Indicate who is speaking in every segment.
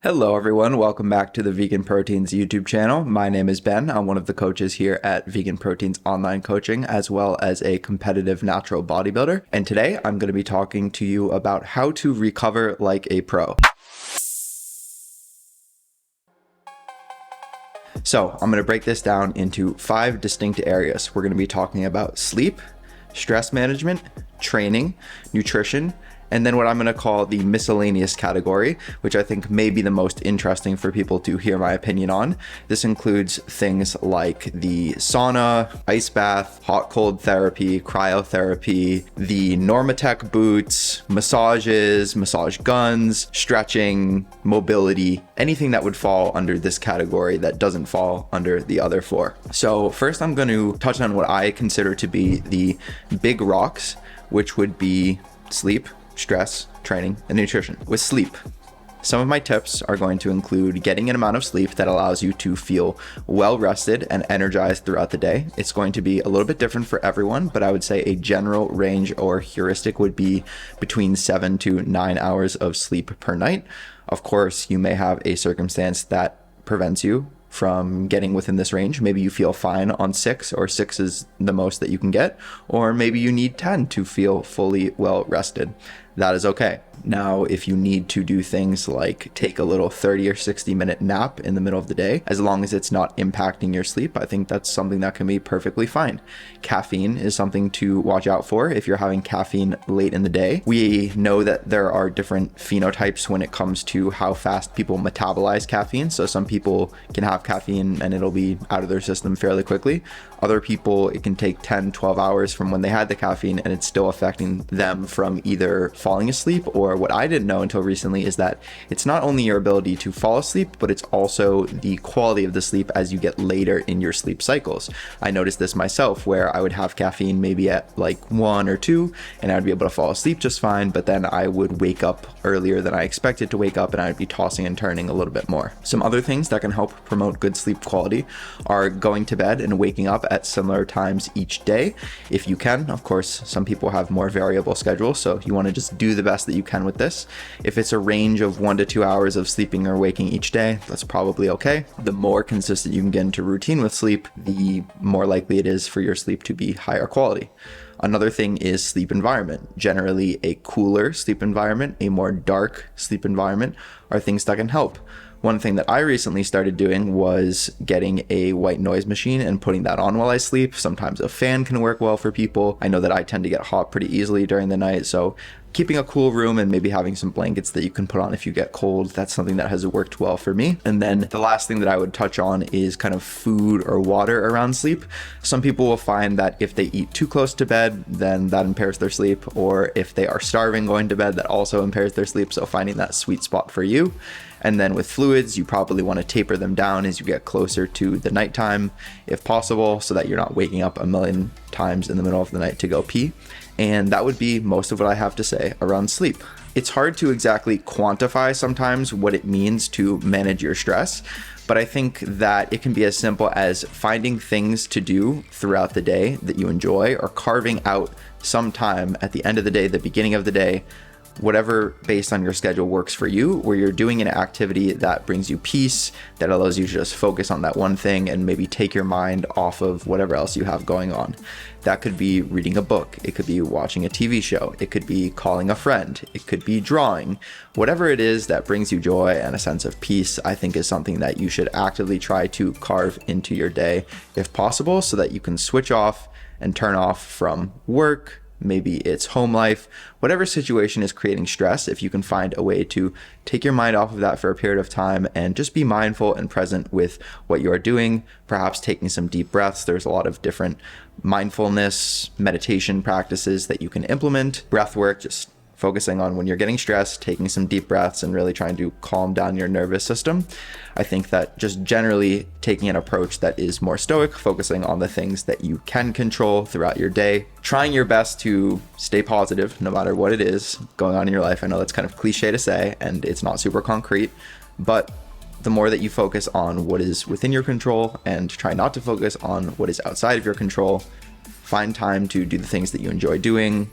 Speaker 1: Hello everyone, welcome back to the Vegan Proteins YouTube channel. My name is Ben. I'm one of the coaches here at Vegan Proteins Online Coaching, as well as a competitive natural bodybuilder. And today I'm going to be talking to you about how to recover like a pro. So I'm going to break this down into 5 distinct areas. We're going to be talking about sleep, stress management, training, nutrition, and then what I'm going to call the miscellaneous category, which I think may be the most interesting for people to hear my opinion on. This includes things like the sauna, ice bath, hot cold therapy, cryotherapy, the Normatec boots, massages, massage guns, stretching, mobility, anything that would fall under this category that doesn't fall under the other 4. So first I'm going to touch on what I consider to be the big rocks, which would be sleep, stress, training, and nutrition. With sleep, some of my tips are going to include getting an amount of sleep that allows you to feel well rested and energized throughout the day. It's going to be a little bit different for everyone, but I would say a general range or heuristic would be between 7 to 9 hours of sleep per night. Of course, you may have a circumstance that prevents you from getting within this range. Maybe you feel fine on 6, or 6 is the most that you can get, or maybe you need 10 to feel fully well rested. That is okay. Now, if you need to do things like take a little 30 or 60 minute nap in the middle of the day, as long as it's not impacting your sleep, I think that's something that can be perfectly fine. Caffeine is something to watch out for if you're having caffeine late in the day. We know that there are different phenotypes when it comes to how fast people metabolize caffeine. So some people can have caffeine and it'll be out of their system fairly quickly. Other people, it can take 10, 12 hours from when they had the caffeine and it's still affecting them from either falling asleep, or what I didn't know until recently is that it's not only your ability to fall asleep, but it's also the quality of the sleep as you get later in your sleep cycles. I noticed this myself where I would have caffeine maybe at like 1 or 2 and I'd be able to fall asleep just fine, but then I would wake up earlier than I expected to wake up and I'd be tossing and turning a little bit more. Some other things that can help promote good sleep quality are going to bed and waking up at similar times each day. If you can, of course, some people have more variable schedules, so you want to just do the best that you can with this. If it's a range of 1 to 2 hours of sleeping or waking each day, that's probably okay. The more consistent you can get into routine with sleep, the more likely it is for your sleep to be higher quality. Another thing is sleep environment. Generally, a cooler sleep environment, a more dark sleep environment are things that can help. One thing that I recently started doing was getting a white noise machine and putting that on while I sleep. Sometimes a fan can work well for people. I know that I tend to get hot pretty easily during the night, so keeping a cool room and maybe having some blankets that you can put on if you get cold, that's something that has worked well for me. And then the last thing that I would touch on is kind of food or water around sleep. Some people will find that if they eat too close to bed, then that impairs their sleep, or if they are starving going to bed, that also impairs their sleep. So finding that sweet spot for you. And then with fluids, you probably want to taper them down as you get closer to the nighttime, if possible, so that you're not waking up a million times in the middle of the night to go pee. And that would be most of what I have to say around sleep. It's hard to exactly quantify sometimes what it means to manage your stress, but I think that it can be as simple as finding things to do throughout the day that you enjoy, or carving out some time at the end of the day, the beginning of the day, whatever based on your schedule works for you, where you're doing an activity that brings you peace, that allows you to just focus on that one thing and maybe take your mind off of whatever else you have going on. That could be reading a book, it could be watching a TV show, it could be calling a friend, it could be drawing. Whatever it is that brings you joy and a sense of peace, I think is something that you should actively try to carve into your day if possible, so that you can switch off and turn off from work. Maybe it's home life, whatever situation is creating stress. If you can find a way to take your mind off of that for a period of time and just be mindful and present with what you are doing, perhaps taking some deep breaths. There's a lot of different mindfulness meditation practices that you can implement. Breath work, just focusing on when you're getting stressed, taking some deep breaths and really trying to calm down your nervous system. I think that just generally taking an approach that is more stoic, focusing on the things that you can control throughout your day, trying your best to stay positive no matter what it is going on in your life. I know that's kind of cliche to say and it's not super concrete, but the more that you focus on what is within your control and try not to focus on what is outside of your control, find time to do the things that you enjoy doing,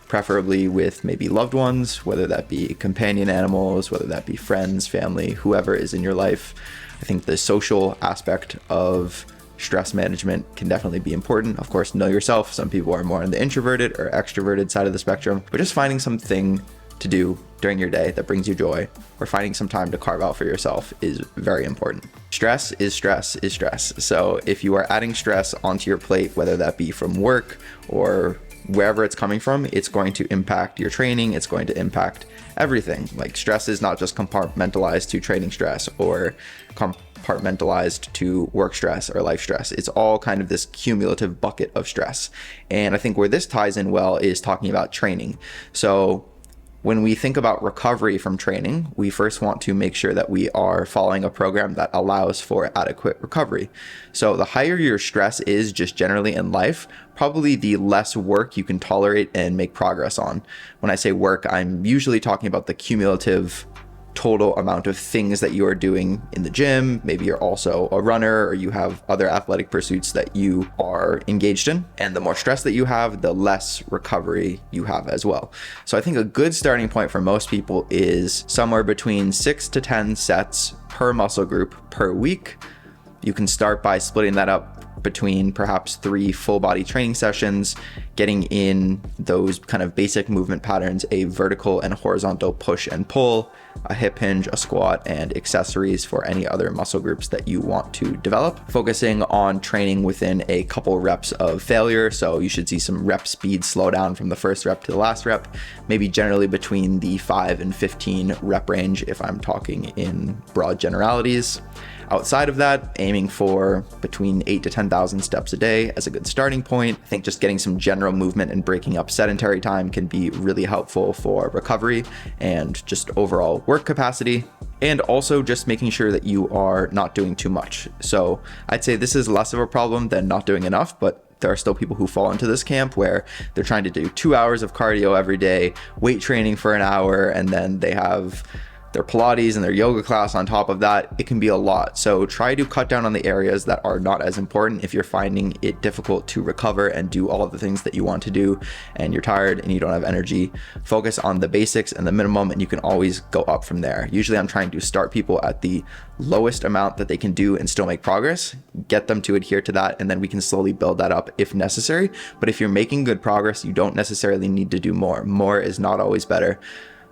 Speaker 1: preferably with maybe loved ones, whether that be companion animals, whether that be friends, family, whoever is in your life. I think the social aspect of stress management can definitely be important. Of course, know yourself. Some people are more on the introverted or extroverted side of the spectrum, but just finding something to do during your day that brings you joy, or finding some time to carve out for yourself, is very important. Stress is stress is stress. So if you are adding stress onto your plate, whether that be from work or wherever it's coming from, it's going to impact your training. It's going to impact everything. Like, stress is not just compartmentalized to training stress or compartmentalized to work stress or life stress. It's all kind of this cumulative bucket of stress. And I think where this ties in well is talking about training. So when we think about recovery from training, we first want to make sure that we are following a program that allows for adequate recovery. So the higher your stress is just generally in life, probably the less work you can tolerate and make progress on. When I say work, I'm usually talking about the cumulative total amount of things that you are doing in the gym. Maybe you're also a runner, or you have other athletic pursuits that you are engaged in. And the more stress that you have, the less recovery you have as well. So I think a good starting point for most people is somewhere between 6 to 10 sets per muscle group per week. You can start by splitting that up between perhaps 3 full body training sessions, getting in those kind of basic movement patterns: a vertical and horizontal push and pull, a hip hinge, a squat, and accessories for any other muscle groups that you want to develop. Focusing on training within a couple reps of failure. So you should see some rep speed slow down from the first rep to the last rep, maybe generally between the 5 and 15 rep range if I'm talking in broad generalities. Outside of that, aiming for between 8 to 10,000 steps a day as a good starting point. I think just getting some general movement and breaking up sedentary time can be really helpful for recovery and just overall work capacity. And also just making sure that you are not doing too much. So I'd say this is less of a problem than not doing enough, but there are still people who fall into this camp where they're trying to do 2 hours of cardio every day, weight training for an hour, and then they have their Pilates and their yoga class on top of that. It can be a lot. So try to cut down on the areas that are not as important. If you're finding it difficult to recover and do all of the things that you want to do, and you're tired and you don't have energy, focus on the basics and the minimum, and you can always go up from there. Usually I'm trying to start people at the lowest amount that they can do and still make progress, get them to adhere to that, and then we can slowly build that up if necessary. But if you're making good progress, you don't necessarily need to do more. More is not always better.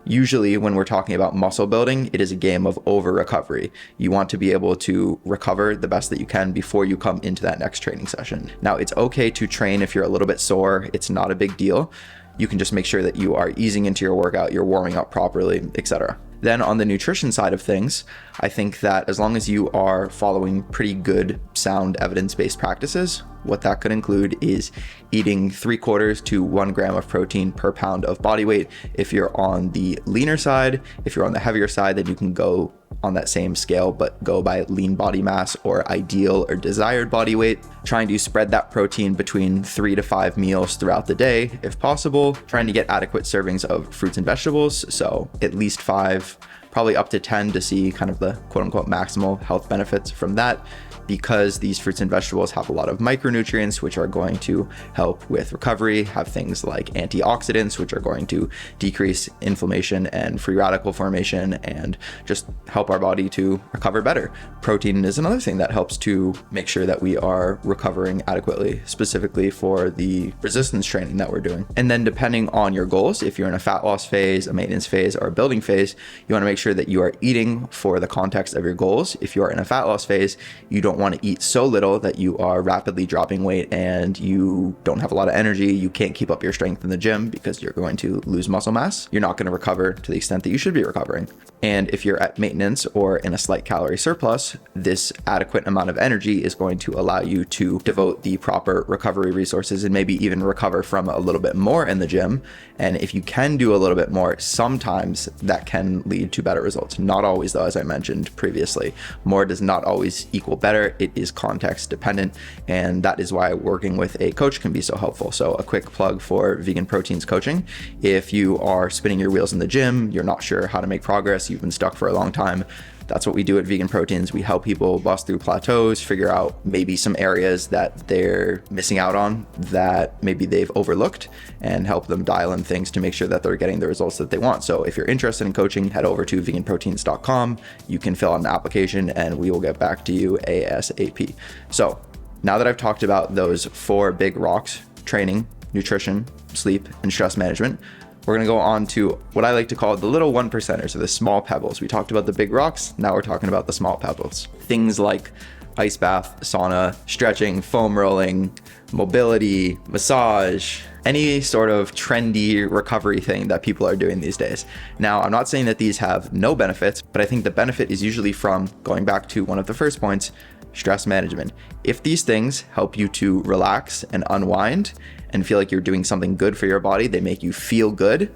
Speaker 1: Usually when we're talking about muscle building, it is a game of over recovery. You want to be able to recover the best that you can before you come into that next training session. Now, it's okay to train if you're a little bit sore. It's not a big deal. You can just make sure that you are easing into your workout, you're warming up properly, etc. Then on the nutrition side of things, I think that as long as you are following pretty good, sound, evidence-based practices, what that could include is eating 3/4 to 1 gram of protein per pound of body weight. If you're on the leaner side, if you're on the heavier side, then you can go on that same scale, but go by lean body mass or ideal or desired body weight. Trying to spread that protein between 3 to 5 meals throughout the day, if possible. Trying to get adequate servings of fruits and vegetables, so at least 5, probably up to 10 to see kind of the quote unquote maximal health benefits from that, because these fruits and vegetables have a lot of micronutrients, which are going to help with recovery, have things like antioxidants, which are going to decrease inflammation and free radical formation and just help our body to recover better. Protein is another thing that helps to make sure that we are recovering adequately, specifically for the resistance training that we're doing. And then depending on your goals, if you're in a fat loss phase, a maintenance phase, or a building phase, you want to make sure that you are eating for the context of your goals. If you are in a fat loss phase, you don't want to eat so little that you are rapidly dropping weight and you don't have a lot of energy. You can't keep up your strength in the gym because you're going to lose muscle mass. You're not going to recover to the extent that you should be recovering. And if you're at maintenance or in a slight calorie surplus, this adequate amount of energy is going to allow you to devote the proper recovery resources and maybe even recover from a little bit more in the gym. And if you can do a little bit more, sometimes that can lead to better results. Not always though, as I mentioned previously. More does not always equal better. It is context dependent. And that is why working with a coach can be so helpful. So a quick plug for VeganProteins coaching. If you are spinning your wheels in the gym, you're not sure how to make progress, you've been stuck for a long time, That's what we do at Vegan Proteins. We help people bust through plateaus, figure out maybe some areas that they're missing out on that maybe they've overlooked, and help them dial in things to make sure that they're getting the results that they want. So if you're interested in coaching, head over to VeganProteins.com. You can fill out an application and we will get back to you ASAP. So now that I've talked about those 4 big rocks, training, nutrition, sleep, and stress management, we're gonna go on to what I like to call the little 1%ers, or the small pebbles. We talked about the big rocks, now we're talking about the small pebbles. Things like ice bath, sauna, stretching, foam rolling, mobility, massage, any sort of trendy recovery thing that people are doing these days. Now, I'm not saying that these have no benefits, but I think the benefit is usually from, going back to one of the first points, stress management. If these things help you to relax and unwind and feel like you're doing something good for your body, they make you feel good,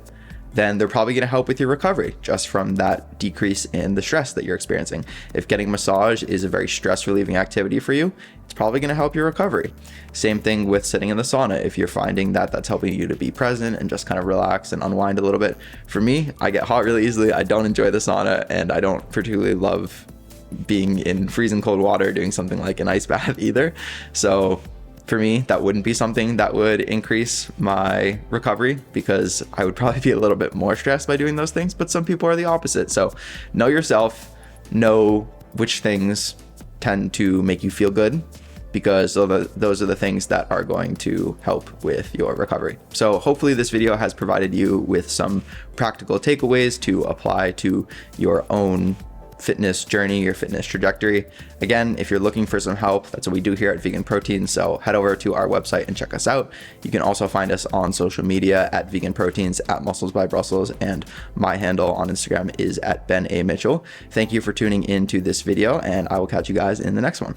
Speaker 1: then they're probably gonna help with your recovery just from that decrease in the stress that you're experiencing. If getting massage is a very stress relieving activity for you, it's probably gonna help your recovery. Same thing with sitting in the sauna. If you're finding that that's helping you to be present and just kind of relax and unwind a little bit. For me, I get hot really easily. I don't enjoy the sauna, and I don't particularly love being in freezing cold water doing something like an ice bath either. So for me, that wouldn't be something that would increase my recovery, because I would probably be a little bit more stressed by doing those things, but some people are the opposite. So know yourself, know which things tend to make you feel good, because those are the things that are going to help with your recovery. So hopefully this video has provided you with some practical takeaways to apply to your own fitness journey, your fitness trajectory. Again, if you're looking for some help, that's what we do here at Vegan Proteins. So head over to our website and check us out. You can also find us on social media at Vegan Proteins, at Muscles by Brussels, and my handle on Instagram is at Ben A. Mitchell. Thank you for tuning into this video, and I will catch you guys in the next one.